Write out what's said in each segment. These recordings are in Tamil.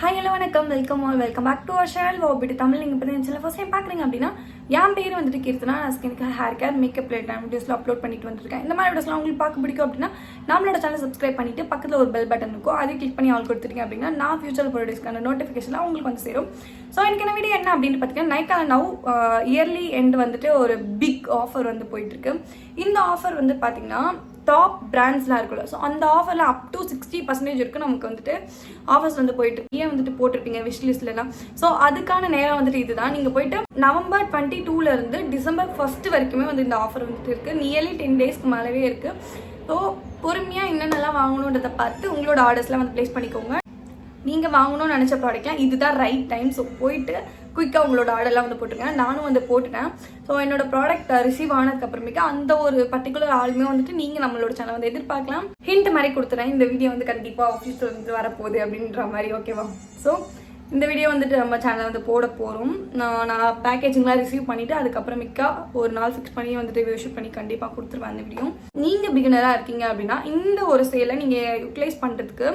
ஹாய் ஹலோ வணக்கம் welcome back to our channel OPD Tamil. நீங்கள் இப்போ சேனல் ஃபர்ஸ்ட் டைம் பார்க்குறீங்க அப்படின்னா என் பேர் வந்துட்டு கீர்த்தனா. நான் ஸ்கின்க்கு ஹேர் கேர் மேக்கப் ரிலேட்டட் வீடியோஸில் அப்லோட் பண்ணிட்டு வந்திருக்கேன். இந்த மாதிரி வீடியோஸ்லாம் உங்களுக்கு பார்க்க பிடிக்கும் அப்படின்னா நம்மளோட சேனல் சப்ஸ்கிரைப் பண்ணிட்டு பக்கத்தில் ஒரு பெல் பட்டன் இருக்கும், அதை கிளிக் பண்ணி ஆல் கொடுத்துருக்கீங்க அப்படின்னா நான் ஃபியூச்சர் ப்ரோடக்ட்ஸ்க்கான நோட்டிஃபிகேஷன்லாம் உங்களுக்கு வந்து சேரும். ஸோ எனக்கு என்ன வீடியோ என்ன அப்படின்னு பார்த்தீங்கன்னா, நைக்கால நவ் இயர்லி எண்ட் வந்துட்டு ஒரு பிக் ஆஃபர் வந்து போயிட்டுருக்கு. இந்த ஆஃபர் வந்து பார்த்தீங்கன்னா டாப் பிராண்ட்ஸ்லாம் இருக்குல்ல, ஸோ அந்த ஆஃபரில் அப் டு 60% இருக்குது. நமக்கு வந்துட்டு ஆஃபர்ஸ் வந்து போயிட்டு ஏன் வந்துட்டு போட்டிருப்பீங்க விஷ் லிஸ்ட்லாம். ஸோ அதுக்கான நேரம் வந்துட்டு இதுதான். நீங்கள் போயிட்டு நவம்பர் 22 டிசம்பர் 1 வரைக்குமே வந்து இந்த ஆஃபர் வந்துட்டு இருக்குது. நியர்லி 10 டேஸ்க்கு மேலவே இருக்குது. ஸோ பொறுமையாக என்னென்னலாம் வாங்கணுன்றதை பார்த்து உங்களோட ஆர்டர்ஸ்லாம் வந்து ப்ளேஸ் பண்ணிக்கோங்க. நீங்கள் வாங்கணும்னு நினச்ச ப்ராடக்ட்லாம் இதுதான் ரைட் டைம். ஸோ போயிட்டு குயிக்காக உங்களோட ஆர்டர்லாம் வந்து போட்டுருங்க. நானும் வந்து போட்டுட்டேன். ஸோ என்னோட ப்ராடக்ட் ரிசீவ் ஆனதுக்கப்புறமேக்கா அந்த ஒரு பர்டிகுலர் ஆளுமே வந்துட்டு நீங்கள் நம்மளோட சேனல் வந்து எதிர்பார்க்கலாம். ஹிண்ட் மாதிரி கொடுத்துறேன், இந்த வீடியோ வந்து கண்டிப்பாக ஆஃபீஸில் வந்து வரப்போகுது அப்படின்ற மாதிரி. ஓகேவா? ஸோ இந்த வீடியோ வந்துட்டு நம்ம சேனல் வந்து போட போகிறோம். நான் பேக்கேஜிங்லாம் ரிசீவ் பண்ணிவிட்டு அதுக்கப்புறமேக்கா ஒரு நாள் ஃபிக்ஸ் பண்ணி வந்துட்டு ஷூட் பண்ணி கண்டிப்பாக கொடுத்துருவேன் அந்த வீடியோ. நீங்கள் பிகினராக இருக்கீங்க அப்படின்னா இந்த ஒரு சேலை நீங்கள் யூட்டிலைஸ் பண்ணுறதுக்கு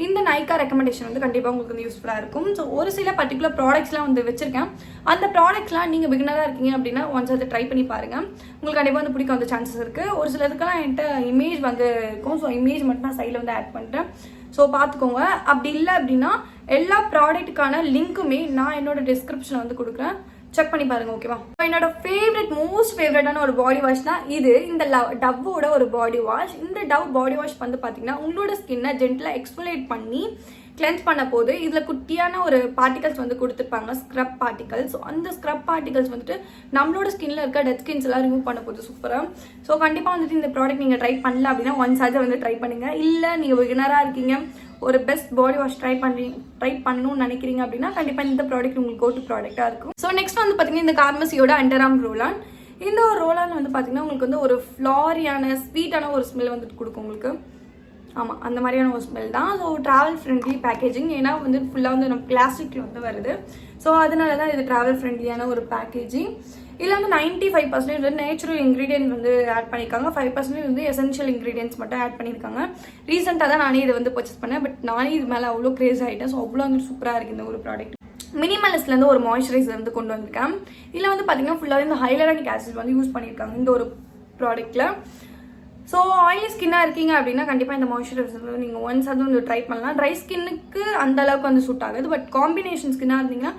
இந்த நைக்கா ரெக்கமெண்டேஷன் வந்து கண்டிப்பாக உங்களுக்கு வந்து யூஸ்ஃபுல்லாக இருக்கும். ஸோ ஒரு சில பர்டிகுலர் ப்ராடக்ட்ஸ்லாம் வந்து வச்சிருக்கேன். அந்த ப்ராடக்ட்ஸ்லாம் நீங்கள் பிகினராக இருக்கீங்க அப்படின்னா ஒன்ஸ் அதை ட்ரை பண்ணி பாருங்கள். உங்களுக்கு கண்டிப்பாக வந்து பிடிக்க வந்து சான்சஸ் இருக்குது. ஒரு சிலதுக்கெல்லாம் என்கிட்ட இமேஜ் வந்து இருக்கும். ஸோ இமேஜ் மட்டும் நான் சைடில் வந்து ஆட் பண்ணுறேன். ஸோ பார்த்துக்கோங்க. அப்படி இல்லை அப்படின்னா எல்லா ப்ராடக்ட்டுக்கான லிங்க்குமே நான் என்னோட டிஸ்கிரிப்ஷனில் வந்து கொடுக்குறேன், செக் பண்ணி பாருங்க. ஓகேவா? என்னோட மோஸ்ட் ஃபேவரட்டான ஒரு பாடி வாஷ் தான் இது. இந்த டவ்வோட ஒரு பாடி வாஷ். இந்த டவ் பாடி வாஷ் வந்து பார்த்தீங்கன்னா உங்களோட ஸ்கின்னை ஜென்டலாக எக்ஸ்ஃபோலியேட் பண்ணி கிளென்ஸ் பண்ண போது இதில் குட்டியான ஒரு பார்ட்டிகல்ஸ் வந்து கொடுத்துருப்பாங்க, ஸ்க்ரப் பார்ட்டிகல்ஸ். ஸோ அந்த ஸ்க்ரப் பார்ட்டிகல்ஸ் வந்துட்டு நம்மளோட ஸ்கின்ல இருக்க டெட் ஸ்கின்ஸ் எல்லாம் ரிமூவ் பண்ண போகுது. சூப்பராக. ஸோ கண்டிப்பாக வந்துட்டு இந்த ப்ராடக்ட் நீங்கள் ட்ரை பண்ணல அப்படின்னா ஒன்ஸ் அதை வந்து ட்ரை பண்ணுங்க. இல்லை நீங்கள் பிகினராக இருக்கீங்க, ஒரு பெஸ்ட் பாடி வாஷ் ட்ரை பண்ணணும்னு நினைக்கிறீங்க அப்படின்னா கண்டிப்பாக இந்த ப்ராடக்ட் உங்களுக்கு கோ டு ப்ராடக்டாக இருக்கும். ஸோ நெக்ஸ்ட் வந்து பார்த்தீங்கன்னா இந்த கார்மசியோட அண்டர்ஆர்ம் ரோலான். இந்த ஒரு ரோலான் வந்து பார்த்தீங்கன்னா உங்களுக்கு வந்து ஒரு ஃப்ளாரியான ஸ்வீட்டான ஒரு ஸ்மெல் வந்துட்டு கொடுக்கும் உங்களுக்கு. ஆமாம், அந்த மாதிரியான ஒரு ஸ்மெல் தான். So travel friendly packaging. ஏன்னா வந்து ஃபுல்லாக வந்து நம்ம பிளாஸ்டிக்கில் வந்து வருது. ஸோ அதனால தான் இது ட்ராவல் ஃப்ரெண்ட்லியான ஒரு பேக்கேஜிங். இதில் வந்து 95% வந்து நேச்சுரல் இன்க்ரீடியன்ட் வந்து ஆட் பண்ணியிருக்காங்க. 5% வந்து எசென்ஷியல் இன்க்ரீடியன்ட்ஸ் மட்டும் ஆட் பண்ணியிருக்காங்க. ரீசெண்டாக தான் நானே இதை வந்து பர்ச்சேஸ் பண்ணேன். பட் நானே இது மேலே அவ்வளோ கிரேஸ் ஆகிட்டேன். ஸோ அவ்வளோ வந்து சூப்பராக இருக்குது இந்த ஒரு ப்ராடக்ட். மினிமலிஸ்ட்லேருந்து ஒரு மாய்ஸ்சரைசர் வந்து கொண்டு வந்திருக்கேன். இதில் வந்து பார்த்தீங்கன்னா ஃபுல்லாகவே இந்த ஹைலரானிக் ஆசிட் வந்து யூஸ் பண்ணியிருக்காங்க இந்த ஒரு ப்ராடக்ட்டில். ஸோ ஆயிலி ஸ்கின்னாக இருக்கீங்க அப்படின்னா கண்டிப்பாக இந்த மாய்ஸ்சரைசர் வந்து நீங்கள் ஒன்ஸ் அது வந்து ட்ரை பண்ணலாம். ட்ரை ஸ்கின்னுக்கு அந்த அளவுக்கு வந்து சூட் ஆகுது. பட் காம்பினேஷன் ஸ்கின்னாக இருந்தீங்கன்னா,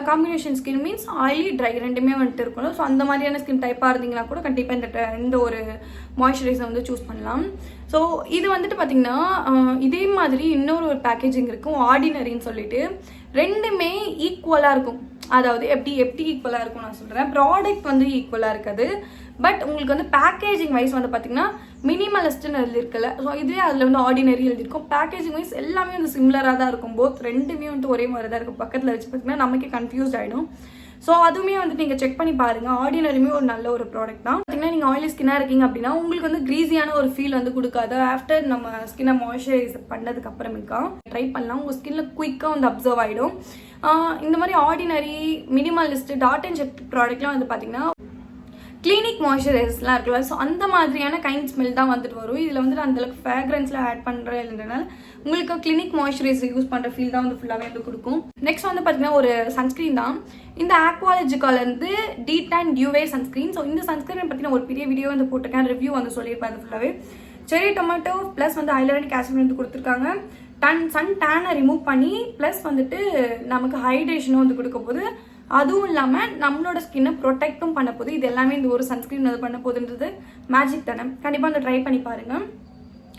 combination skin means oily try ரெண்டுமே வந்துட்டு இருக்கணும். ஸோ அந்த மாதிரியான ஸ்கின் டைப்பாக இருந்தீங்கன்னா கூட கண்டிப்பாக இந்த ஒரு மாய்ஸ்சரைசர் வந்து சூஸ் பண்ணலாம். ஸோ இது வந்துட்டு பார்த்தீங்கன்னா இதே மாதிரி இன்னொரு ஒரு பேக்கேஜிங் இருக்கும், ஆர்டினரின்னு சொல்லிட்டு. ரெண்டுமே ஈக்குவலாக இருக்கும். அதாவது எப்படி ஈக்குவலாக இருக்கும் நான் சொல்கிறேன். ப்ராடக்ட் வந்து ஈக்குவலாக இருக்காது. பட் உங்களுக்கு வந்து பேக்கேஜிங் வைஸ் வந்து பார்த்தீங்கன்னா மினிமலிஸ்ட்னு எழுதிருக்குல்ல, ஸோ இதே அதில் வந்து ஆர்டினரி எழுதிருக்கும். பேக்கேஜிங் வைஸ் எல்லாமே வந்து சிமிலராக தான் இருக்கும். போத் ரெண்டுமே வந்து ஒரே மாதிரி தான் இருக்கும். பக்கத்தில் வச்சு பார்த்தீங்கன்னா நமக்கே கன்ஃபியூஸ்ட் ஆகிடும். ஸோ அதுவுமே வந்துட்டு நீங்கள் செக் பண்ணி பாருங்கள். ஆர்டினரியுமே ஒரு நல்ல ஒரு ப்ராடக்ட் தான். பார்த்தீங்கன்னா நீங்கள் ஆயிலி ஸ்கின்னாக இருக்கீங்க அப்படின்னா உங்களுக்கு வந்து க்ரீஸியான ஒரு ஃபீல் வந்து கொடுக்காது. ஆஃப்டர் நம்ம ஸ்கின்னை மாய்ஸ்சரைஸ் பண்ணதுக்கு அப்புறமேக்கா ட்ரை பண்ணலாம். உங்கள் ஸ்கின்ல குயிக்காக வந்து அப்சர்வ் ஆகிடும். இந்த மாதிரி ordinary, minimalist, dot and jet ப்ராடக்ட்லாம் வந்து பார்த்தீங்கன்னா கிளினிக் மாய்ஸ்சரைசர்ஸ்லாம் இருக்குல்ல, ஸோ அந்த மாதிரியான கைண்ட் ஸ்மெல் தான் வந்துட்டு வரும். இதில் வந்துட்டு அந்தளவுக்கு ஃப்ராக்ரன்ஸ்லாம் ஆட் பண்ணுற இல்லைன்றனால உங்களுக்கு கிளினிக் மாய்ஸ்சரைசர் யூஸ் பண்ணுற ஃபீல் தான் வந்து ஃபுல்லாகவே வந்து கொடுக்கும். நெக்ஸ்ட் வந்து பார்த்தீங்கன்னா ஒரு சன்ஸ்க்ரீன் தான். இந்த ஆக்வாலஜிக்காலேருந்து டீடான் டியூவேர் சன்ஸ்க்ரீன். ஸோ இந்த சன்ஸ்க்ரீனை பற்றின ஒரு பெரிய வீடியோ வந்து போட்டிருக்கேன், ரிவ்யூ வந்து சொல்லியிருப்பேன். அது ஃபுல்லாகவே செரி டொமேட்டோ ப்ளஸ் வந்து ஹைலரானிக் ஆசிட் வந்து கொடுத்துருக்காங்க. சன் டேனை ரிமூவ் பண்ணி ப்ளஸ் வந்துட்டு நமக்கு ஹைட்ரேஷனும் வந்து கொடுக்க போது. அதுவும் இல்லாமல் நம்மளோட ஸ்கின்னை ப்ரொடெக்டும் பண்ண போகுது. இது எல்லாமே இந்த ஒரு சன்ஸ்கிரீன் வந்து பண்ண போகுதுன்றது மேஜிக் தானே. கண்டிப்பாக வந்து ட்ரை பண்ணி பாருங்கள்.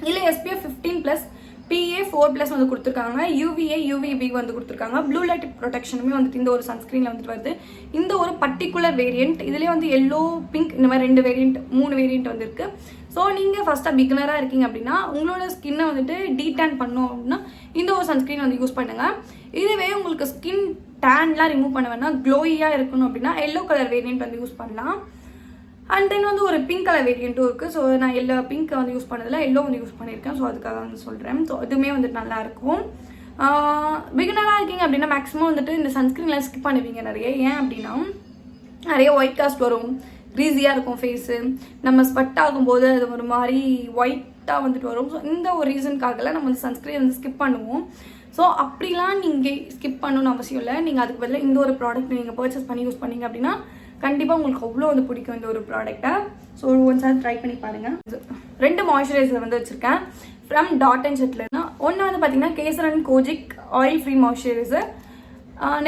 இல்லை SPF 15+, PA 4+ வந்து கொடுத்துருக்காங்க. UVA UVB வந்து கொடுத்துருக்காங்க. ப்ளூ லைட் ப்ரொடெக்ஷனுமே வந்துட்டு இந்த ஒரு சன்ஸ்கிரீனில் வந்துட்டு வருது. இந்த ஒரு பர்டிகுலர் வேரியண்ட் இதுலேயே வந்து எல்லோ, பிங்க், இந்த மாதிரி 3 வேரியண்ட் வந்து இருக்கு. ஸோ நீங்கள் ஃபஸ்ட்டாக பிகினராக இருக்கீங்க அப்படின்னா உங்களோட ஸ்கின்னை வந்துட்டு டீடான் பண்ணோம் அப்படின்னா இந்த ஒரு சன்ஸ்கிரீன் வந்து யூஸ் பண்ணுங்கள். இதுவே உங்களுக்கு ஸ்கின் டேன்லாம் ரிமூவ் பண்ண வேணா, க்ளோயியாக இருக்கணும் அப்படின்னா எல்லோ கலர் வேரியண்ட் வந்து யூஸ் பண்ணலாம். அண்ட் தென் வந்து ஒரு பிங்க் கலர் வேரியண்ட்டும் இருக்குது. ஸோ நான் பிங்க் வந்து யூஸ் பண்ணதில்ல, எல்லோ வந்து யூஸ் பண்ணியிருக்கேன். ஸோ அதுக்காக வந்து சொல்கிறேன். ஸோ இதுவுமே வந்துட்டு நல்லாயிருக்கும். பிகினராக இருக்கீங்க அப்படின்னா மேக்ஸிமம் வந்துட்டு இந்த சன்ஸ்கிரீன்லாம் ஸ்கிப் பண்ணுவீங்க நிறைய. ஏன் அப்படின்னா நிறைய ஒயிட் காஸ்ட் வரும், க்ரீஸியாக இருக்கும் ஃபேஸு, நம்ம ஸ்வெட் ஆகும்போது அது ஒரு மாதிரி ஒயிட்டாக வந்துட்டு வரும். ஸோ இந்த ஒரு ரீசனுக்காகலாம் நம்ம வந்து சன்ஸ்கிரீன் வந்து ஸ்கிப் பண்ணுவோம். ஸோ அப்படிலாம் நீங்கள் ஸ்கிப் பண்ணணும்னு அவசியம் இல்லை. நீங்கள் அதுக்கு பதிலாக இந்த ஒரு ப்ராடக்ட் நீங்கள் பர்ச்சேஸ் பண்ணி யூஸ் பண்ணீங்க அப்படின்னா கண்டிப்பாக உங்களுக்கு அவ்வளோ வந்து பிடிக்கும் இந்த ஒரு ப்ராடக்ட்டை. ஸோ ஒன்ஸ் அது ட்ரை பண்ணி பாருங்கள். 2 மாய்ஸ்சரைசர் வந்து வச்சுருக்கேன் ஃப்ரம் டாட் அண்ட் செட்லனா. ஒன்று வந்து பார்த்தீங்கன்னா கேசரன் kojic oil free moisturiser.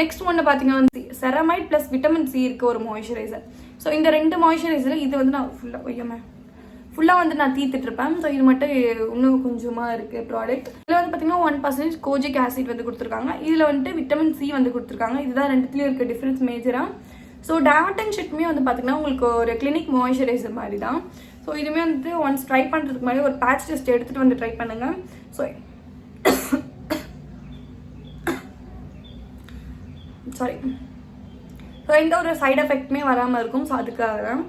Next ஒன்று பார்த்தீங்கன்னா வந்து செரமைட் ப்ளஸ் விட்டமின் சி இருக்க ஒரு மாய்ஸ்சரைசர். ஸோ இந்த 2 மாய்ஸ்சரைசர் இது வந்து நான் ஃபுல்லாக வந்து நான் தீர்த்துட்ருப்பேன். ஸோ இது மட்டும் இன்னும் கொஞ்சமாக இருக்குது ப்ராடக்ட். இதில் வந்து பார்த்தீங்கன்னா 1% கோஜிக் ஆசிட் வந்து கொடுத்துருக்காங்க. இதில் வந்துட்டு விட்டமின் சி வந்து கொடுத்துருக்காங்க. இதுதான் ரெண்டுத்துலேயும் இருக்க டிஃப்ரென்ஸ் மேஜராக. ஸோ டாட் அண்ட் ஷெட்மே வந்து பார்த்தீங்கன்னா உங்களுக்கு ஒரு கிளினிக் மாய்ஸ்சரைசர் மாதிரி தான். ஸோ இதுவுமே வந்துட்டு ஒன்ஸ் ட்ரை பண்ணுறதுக்கு முன்னாடி ஒரு பேட்ச் டெஸ்ட் எடுத்துகிட்டு வந்து ட்ரை பண்ணுங்கள். ஸோ சாரி ஸோ எந்த ஒரு சைட் எஃபெக்ட்டுமே வராமல் இருக்கும். ஸோ அதுக்காக தான்.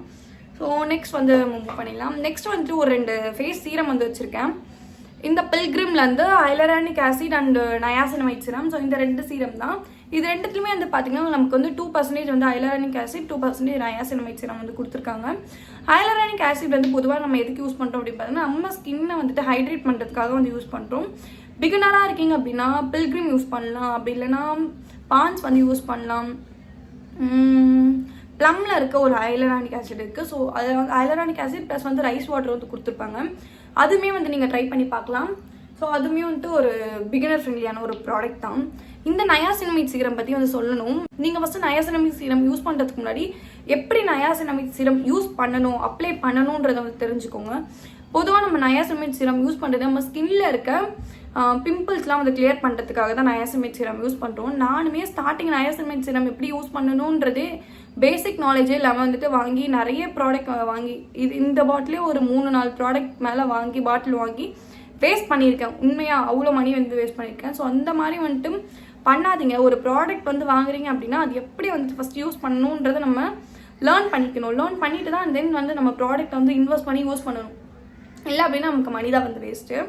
ஸோ நெக்ஸ்ட் வந்து மூவ் பண்ணிடலாம். நெக்ஸ்ட் வந்துட்டு ஒரு 2 ஃபேஸ் சீரம் வந்து வச்சுருக்கேன். இந்த பில்கிரிம்லேருந்து hyaluronic acid and niacinamide serum. So இந்த 2 சீரம் தான். இது ரெண்டுத்துலையுமே வந்து பார்த்தீங்கன்னா நமக்கு வந்து 2% வந்து ஹைலரானிக் ஆசிட் 2% நயாசினமைட் சீரம் வந்து கொடுத்துருக்காங்க. ஹைலரானிக் ஆசிட் வந்து பொதுவாக நம்ம எதுக்கு யூஸ் பண்ணுறோம் அப்படின்னு பார்த்தீங்கன்னா நம்ம ஸ்கின்னை வந்துட்டு ஹைட்ரேட் பண்ணுறதுக்காக வந்து யூஸ் பண்ணுறோம். பிகினராக இருக்கீங்க அப்படின்னா பில்கிரிம் யூஸ் பண்ணலாம். அப்படி இல்லைன்னா பான்ஸ் வந்து யூஸ் பண்ணலாம். ப்ளம்ல இருக்க ஒரு ஹைலரானிக் ஆசிட் இருக்குது. ஸோ அது வந்து ஹைலரானிக் ஆசிட் ப்ளஸ் வந்து ரைஸ் வாட்டர் வந்து கொடுத்துருப்பாங்க. அதுவுமே வந்து நீங்கள் ட்ரை பண்ணி பார்க்கலாம். ஸோ அதுவுமே வந்துட்டு ஒரு பிகினர் ஃப்ரெண்ட்லியான ஒரு ப்ராடக்ட் தான். இந்த நயாசினமைட் சீரம் பற்றி வந்து சொல்லணும். நீங்கள் ஃபஸ்ட்டு நயாசினமைட் சீரம் யூஸ் பண்ணுறதுக்கு முன்னாடி எப்படி நயாசினமைட் சீரம் யூஸ் பண்ணணும் அப்ளை பண்ணணுன்றதை வந்து தெரிஞ்சுக்கோங்க. பொதுவாக நம்ம நயாசினமைட் சீரம் யூஸ் பண்ணுறது நம்ம ஸ்கின்ல இருக்க பிம்பிள்ஸ்லாம் வந்து கிளியர் பண்ணுறதுக்காக தான் நயாசினமைட் சீரம் யூஸ் பண்ணுறோம். நானுமே ஸ்டார்டிங் நயாசினமைட் சீரம் எப்படி யூஸ் பண்ணணுன்றதே பேசிக் நாலேஜே இல்லாமல் வந்துட்டு வாங்கி நிறைய ப்ராடக்ட் வாங்கி இந்த பாட்டிலே ஒரு 3-4 ப்ராடக்ட் மேலே வாங்கி பாட்டில் வாங்கி வேஸ்ட் பண்ணியிருக்கேன். உண்மையாக அவ்வளோ மணி வந்து வேஸ்ட் பண்ணியிருக்கேன். ஸோ அந்த மாதிரி வந்துட்டு பண்ணாதீங்க. ஒரு ப்ராடக்ட் வந்து வாங்குறீங்க அப்படின்னா அது எப்படி வந்துட்டு ஃபஸ்ட் யூஸ் பண்ணணுன்றதை நம்ம லேர்ன் பண்ணிக்கணும். லேர்ன் பண்ணிட்டு தான் தென் வந்து நம்ம ப்ராடக்ட் வந்து இன்வெஸ்ட் பண்ணி யூஸ் பண்ணணும். இல்லை அப்படின்னா நமக்கு மணி தான் வந்து வேஸ்ட்டு.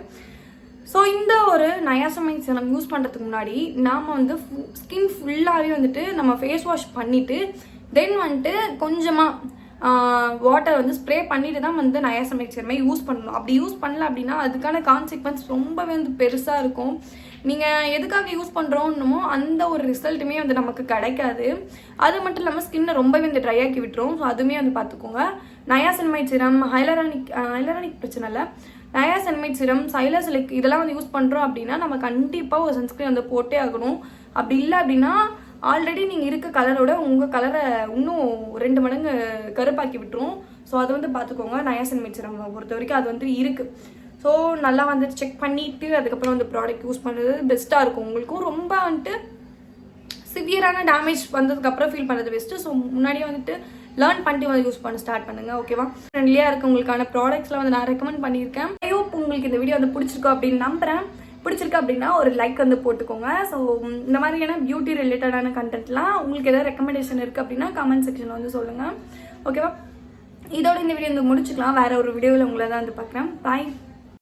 ஸோ இந்த ஒரு நயாசினமைட் சீரம் யூஸ் பண்ணுறதுக்கு முன்னாடி நாம் வந்து ஸ்கின் ஃபுல்லாகவே வந்துட்டு நம்ம ஃபேஸ் வாஷ் பண்ணிவிட்டு தென் வந்துட்டு கொஞ்சமாக வாட்டர் வந்து ஸ்ப்ரே பண்ணிட்டு தான் வந்து நயாசினமைட் சீரமே யூஸ் பண்ணணும். அப்படி யூஸ் பண்ணல அப்படின்னா அதுக்கான கான்சிக்வன்ஸ் ரொம்பவே வந்து பெருசாக இருக்கும். நீங்கள் எதுக்காக யூஸ் பண்ணுறோன்னமோ அந்த ஒரு ரிசல்ட்டுமே வந்து நமக்கு கிடைக்காது. அது மட்டும் இல்லாமல் ஸ்கின்னை ரொம்பவே வந்து ட்ரை ஆக்கி விட்டுரும். ஸோ அதுவுமே வந்து பார்த்துக்கோங்க. நயாசினமைட் சீரம் ஹைலரானிக் பிரச்சனை இல்லை. நயாசினமைட் சீரம் சைலசிலிக் இதெல்லாம் வந்து யூஸ் பண்ணுறோம் அப்படின்னா நம்ம கண்டிப்பாக ஒரு சன்ஸ்கிரீன் வந்து போட்டே ஆகணும். அப்படி இல்லை அப்படின்னா ஆல்ரெடி நீங்கள் இருக்க கலரோட உங்கள் கலரை இன்னும் 2 மடங்கு கருப்பாக்கி விட்டுரும். ஸோ அதை வந்து பார்த்துக்கோங்க. நயாசினமைட் சீரம் பொறுத்த வரைக்கும் அது வந்து இருக்குது. ஸோ நல்லா வந்து செக் பண்ணிவிட்டு அதுக்கப்புறம் வந்து ப்ராடக்ட் யூஸ் பண்ணுறது பெஸ்ட்டாக இருக்கும். உங்களுக்கும் ரொம்ப வந்துட்டு சிவியரான டேமேஜ் வந்ததுக்கப்புறம் ஃபீல் பண்ணுறது பெஸ்ட்டு. ஸோ முன்னாடியே வந்துட்டு லேர்ன் பண்ணிட்டு வந்து யூஸ் பண்ண ஸ்டார்ட் பண்ணுங்கள். ஓகேவா? ஃப்ரெண்ட்லியாக இருக்க உங்களுக்கான ப்ராடக்ட்ஸ்லாம் வந்து நான் ரெக்கமெண்ட் பண்ணியிருக்கேன். ஐ ஹோப் உங்களுக்கு இந்த வீடியோ வந்து பிடிச்சிருக்கோம் அப்படின்னு நம்புகிறேன். பிடிச்சிருக்கு அப்படின்னா ஒரு லைக் வந்து போட்டுக்கோங்க. ஸோ இந்த மாதிரியான பியூட்டி ரிலேட்டடான கண்டென்ட்லாம் உங்களுக்கு ஏதாவது ரெக்கமெண்டேஷன் இருக்குது அப்படின்னா கமெண்ட் செக்ஷனில் வந்து சொல்லுங்கள். ஓகேவா? இதோட இந்த வீடியோ வந்து முடிச்சுக்கலாம். வேறு ஒரு வீடியோவில் உங்களை தான் வந்து பார்க்குறேன். பாய்.